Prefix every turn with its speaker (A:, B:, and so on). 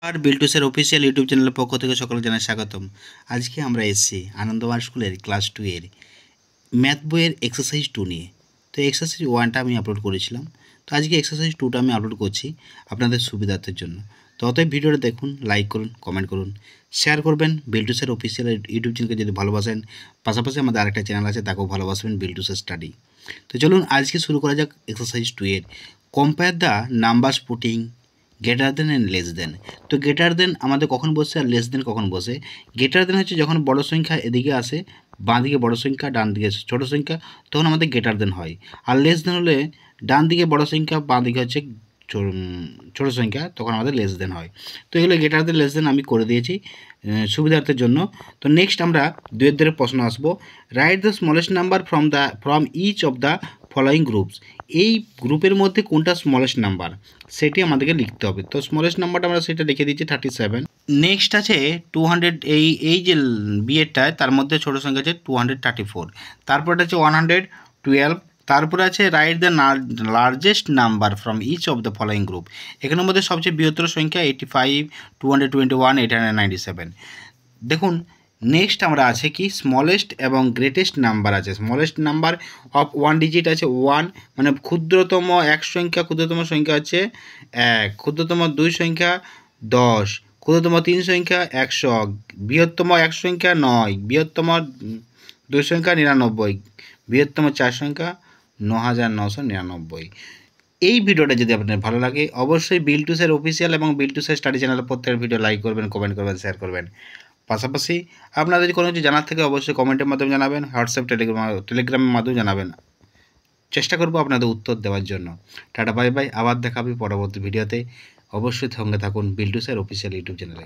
A: আর বিল্টুসের official YouTube চ্যানেলের পক্ষ থেকে সকলকে জানাই স্বাগতম। আজকে আমরা এসেছি আনন্দবান স্কুলের ক্লাস 2 এর ম্যাথ বইয়ের এক্সারসাইজ 2 নিয়ে। তো এক্সারসাইজ 1টা আমি আপলোড করেছিলাম, তো আজকে এক্সারসাইজ 2টা আমি আপলোড করছি আপনাদের সুবিধার্থের জন্য। তো অতএব ভিডিওটা দেখুন, লাইক করুন, কমেন্ট করুন, শেয়ার করবেন। বিল্টুসের অফিসিয়াল ইউটিউব চ্যানেলকে যদি ভালোবাসেন, পাশাপাশি আমাদের আরেকটা চ্যানেল আছে তাকেও ভালোবাসবেন, বিল্টুসের স্টাডি। তো চলুন আজকে শুরু করা যাক এক্সারসাইজ 2 এর compare the numbers putting greater than and less than. তো গ্রেটার দেন আমাদের কখন বসে আর লেস দেন কখন বসে? গ্রেটার দেন হচ্ছে যখন বড় সংখ্যা এদিকে আসে, বাঁ দিকে বড় সংখ্যা, ডান দিকে ছোট সংখ্যা, তখন আমাদের গ্রেটার দেন হয়। আর লেস দেন হলে ডান দিকে বড় সংখ্যা, বাঁ দিকে হচ্ছে ছোট সংখ্যা, তখন আমাদের লেস দেন হয়। তো এগুলো গ্রেটার দেন লেস দেন আমি করে দিয়েছি সুবিধার্থের জন্য। তো নেক্সট আমরা দুয়ের দ্বারা প্রশ্ন আসবো। Write the smallest number from each of the following groups. এই গ্রুপের মধ্যে কোনটা স্মলেস্ট নাম্বার সেটি আমাদেরকে লিখতে হবে। তো স্মলেস্ট নাম্বারটা আমরা সেটা লিখে দিচ্ছি 37। নেক্সট আছে 200, এই যে বিয়েরটায় তার মধ্যে ছোটো সংখ্যা আছে 234। তারপরে আছে 112। তারপরে আছে write the largest number from each of the following group. এখানের মধ্যে সবচেয়ে বৃহত্তর সংখ্যা 85, 221, 897। দেখুন নেক্সট আমরা আছে কি স্মলেস্ট এবং গ্রেটেস্ট নাম্বার আছে। স্মলেস্ট নাম্বার অফ 1 ডিজিট আছে 1, মানে ক্ষুদ্রতম এক সংখ্যা, ক্ষুদ্রতম সংখ্যা হচ্ছে 1, ক্ষুদ্রতম 2 সংখ্যা 10, ক্ষুদ্রতম 3 সংখ্যা 100, বৃহত্তম 1 সংখ্যা 9, বৃহত্তম 2 সংখ্যা 99, বৃহত্তম 4 সংখ্যা 9999। এই ভিডিওটা যদি আপনার ভালো লাগে অবশ্যই বিল্টুসের অফিসিয়াল এবং বিল্টুসের স্টাডি চ্যানেলের প্রত্যেক ভিডিও লাইক করবেন, কমেন্ট করবেন, শেয়ার করবেন। পাশাপাশি আপনাদের যদি কোনো কিছু জানার থাকে অবশ্যই কমেন্টের মাধ্যমে জানাবেন, হোয়াটসঅ্যাপ টেলিগ্রামের মাধ্যমে জানাবেন। চেষ্টা করব আপনাদের উত্তর দেওয়ার জন্য। টাটা বাই বাই, আবার দেখা হবে পরবর্তী ভিডিওতে। অবশ্যই সঙ্গে থাকুন বিল্টুসের অফিসিয়াল ইউটিউব চ্যানেলে।